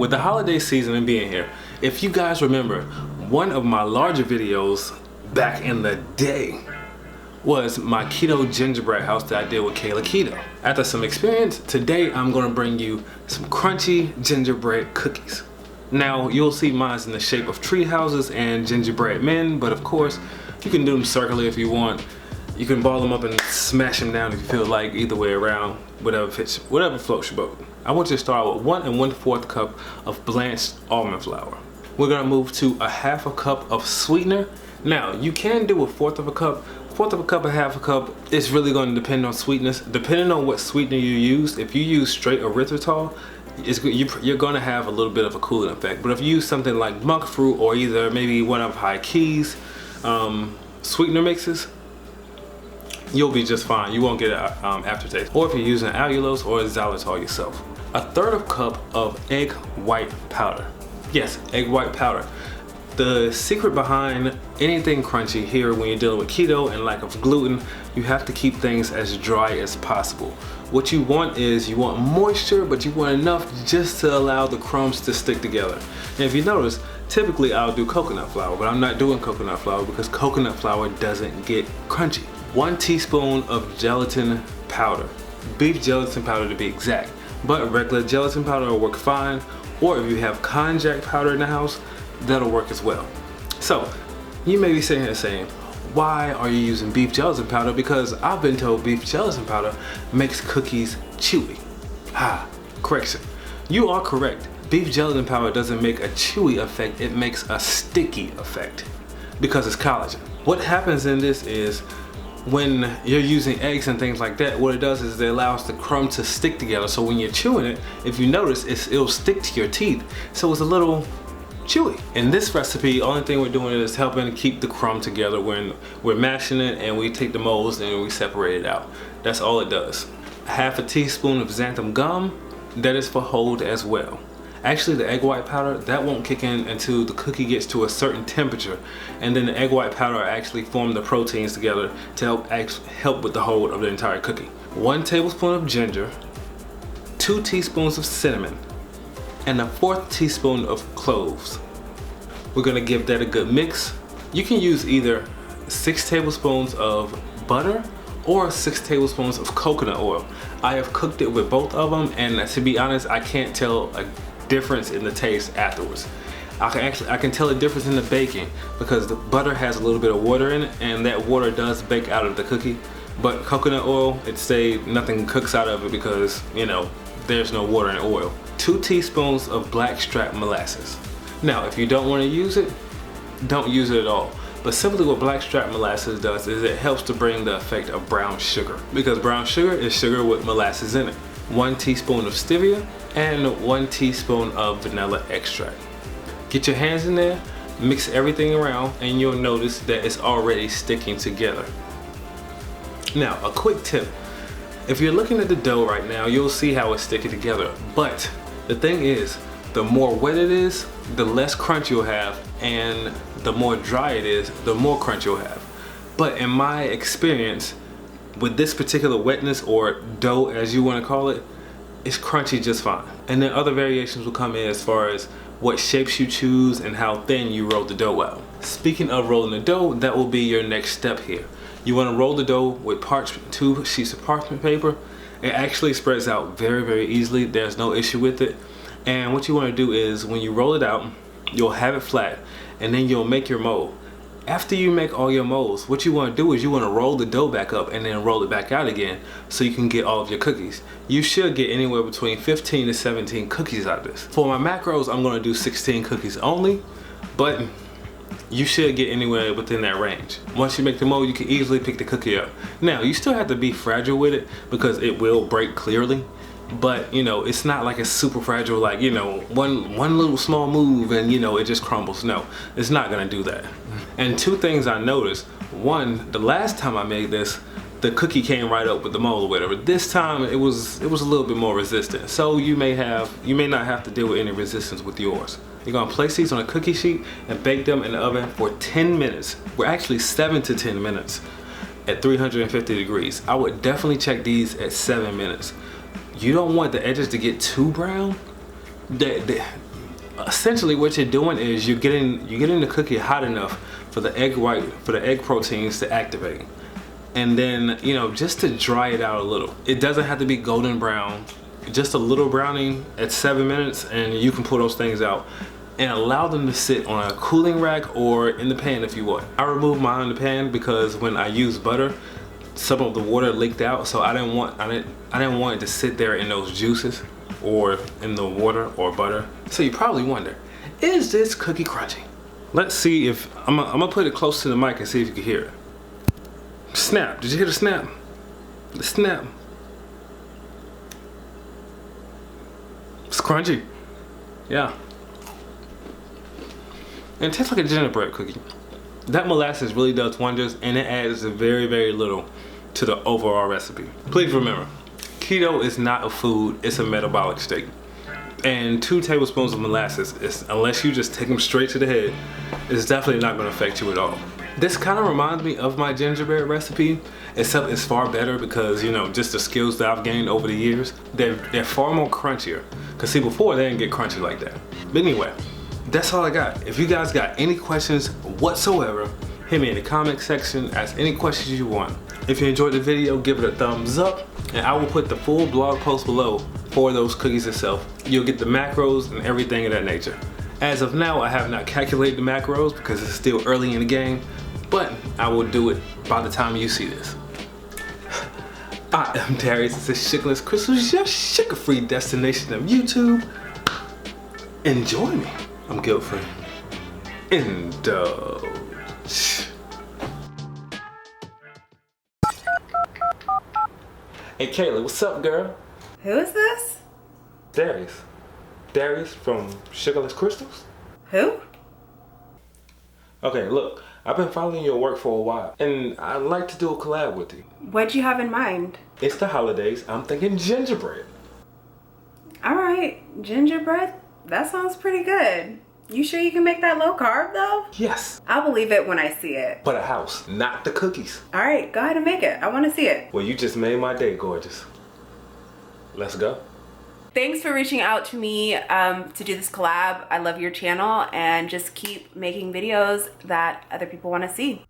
with the holiday season being here, if you guys remember, one of my larger videos back in the day was my Keto Gingerbread house that I did with Keila. After some experience, today I'm gonna bring you some crunchy gingerbread cookies. Now, you'll see mine in the shape of tree houses and gingerbread men, but of course, you can do them circular if you want. You can ball them up and smash them down if you feel like, either way around, whatever floats your boat. I want you to start with 1 1/4 cup of blanched almond flour. We're gonna move to a 1/2 cup of sweetener. Now, you can do a 1/4 cup, 1/4 cup. It's really gonna depend on sweetness. Depending on what sweetener you use, if you use straight erythritol, you're gonna have a little bit of a cooling effect. But if you use something like monk fruit or either maybe one of High Key's sweetener mixes, you'll be just fine. You won't get an aftertaste. Or if you're using allulose or xylitol yourself. 1/3 cup of egg white powder. Yes, egg white powder. The secret behind anything crunchy here when you're dealing with keto and lack of gluten, you have to keep things as dry as possible. What you want is, you want moisture, but you want enough just to allow the crumbs to stick together. And if you notice, typically I'll do coconut flour, but I'm not doing coconut flour because coconut flour doesn't get crunchy. 1 teaspoon of gelatin powder, beef gelatin powder to be exact, but regular gelatin powder will work fine, or if you have konjac powder in the house, that'll work as well. So, you may be sitting here saying, why are you using beef gelatin powder? Because I've been told beef gelatin powder makes cookies chewy. Correction. You are correct. Beef gelatin powder doesn't make a chewy effect, it makes a sticky effect because it's collagen. What happens in this is, when you're using eggs and things like that, what it does is it allows the crumb to stick together. So when you're chewing it, if you notice, it'll stick to your teeth. So it's a little chewy. In this recipe, only thing we're doing is helping keep the crumb together when we're mashing it, and we take the molds and we separate it out. That's all it does. 1/2 teaspoon of xanthan gum, that is for hold as well. Actually, the egg white powder, that won't kick in until the cookie gets to a certain temperature, and then the egg white powder actually form the proteins together to help with the hold of the entire cookie. 1 tablespoon of ginger, 2 teaspoons of cinnamon, and 1/4 teaspoon of cloves. We're gonna give that a good mix. You can use either 6 tablespoons of butter or 6 tablespoons of coconut oil. I have cooked it with both of them, and to be honest, I can't tell a difference in the taste afterwards. I can tell a difference in the baking because the butter has a little bit of water in it, and that water does bake out of the cookie. But coconut oil, nothing cooks out of it because, you know, there's no water in oil. 2 teaspoons of blackstrap molasses. Now, if you don't want to use it, don't use it at all. But simply what blackstrap molasses does is it helps to bring the effect of brown sugar, because brown sugar is sugar with molasses in it. 1 teaspoon of stevia and 1 teaspoon of vanilla extract. Get your hands in there, mix everything around, and you'll notice that it's already sticking together. Now, a quick tip. If you're looking at the dough right now, you'll see how it's sticking together. But the thing is, the more wet it is, the less crunch you'll have, and the more dry it is, the more crunch you'll have. But in my experience, with this particular wetness, or dough as you want to call it, it's crunchy just fine. And then other variations will come in as far as what shapes you choose and how thin you roll the dough out. Speaking of rolling the dough, that will be your next step here. You want to roll the dough with 2 sheets of parchment paper. It actually spreads out very, very easily. There's no issue with it. And what you want to do is, when you roll it out, you'll have it flat, and then you'll make your mold. After you make all your molds, what you want to do is you want to roll the dough back up and then roll it back out again so you can get all of your cookies. You should get anywhere between 15 to 17 cookies out of this. For my macros, I'm going to do 16 cookies only, but you should get anywhere within that range. Once you make the mold, you can easily pick the cookie up. Now, you still have to be fragile with it because it will break clearly. But, you know, it's not like it's super fragile, like, you know, one little small move and, you know, it just crumbles. No, it's not gonna do that. And 2 things I noticed. 1, the last time I made this, the cookie came right up with the mold or whatever. This time it was a little bit more resistant. So you may not have to deal with any resistance with yours. You're gonna place these on a cookie sheet and bake them in the oven for 10 minutes. We're actually 7 to 10 minutes at 350 degrees. I would definitely check these at 7 minutes. You don't want the edges to get too brown. Essentially what you're doing is you're getting the cookie hot enough for the egg proteins to activate. And then, you know, just to dry it out a little. It doesn't have to be golden brown. Just a little browning at 7 minutes, and you can pull those things out and allow them to sit on a cooling rack or in the pan if you want. I removed mine in the pan because when I used butter, some of the water leaked out, so I didn't want it to sit there in those juices or in the water or butter. So you probably wonder, is this cookie crunchy? Let's see if I'm gonna put it close to the mic and see if you can hear it. Snap! Did you hear the snap? The snap. It's crunchy. Yeah. And it tastes like a gingerbread cookie. That molasses really does wonders, and it adds very, very little to the overall recipe. Please remember, keto is not a food, it's a metabolic state. And 2 tablespoons of molasses, unless you just take them straight to the head, is definitely not going to affect you at all. This kind of reminds me of my gingerbread recipe, except it's far better because, you know, just the skills that I've gained over the years, they're far more crunchier. Because see, before they didn't get crunchy like that. But anyway, that's all I got. If you guys got any questions whatsoever, hit me in the comment section, ask any questions you want. If you enjoyed the video, give it a thumbs up, and I will put the full blog post below for those cookies itself. You'll get the macros and everything of that nature. As of now, I have not calculated the macros because it's still early in the game, but I will do it by the time you see this. I am Darius, this is Sugarless Crystals, your sugar-free destination of YouTube. Enjoy me. I'm guilt-free. Indulge. Hey Keila, what's up, girl? Who is this? Darius. Darius from Sugarless Crystals? Who? Okay, look, I've been following your work for a while, and I'd like to do a collab with you. What'd you have in mind? It's the holidays, I'm thinking gingerbread. Alright, gingerbread? That sounds pretty good. You sure you can make that low carb though? Yes. I'll believe it when I see it. But a house, not the cookies. Alright, go ahead and make it. I want to see it. Well, you just made my day, gorgeous. Let's go. Thanks for reaching out to me to do this collab. I love your channel, and just keep making videos that other people want to see.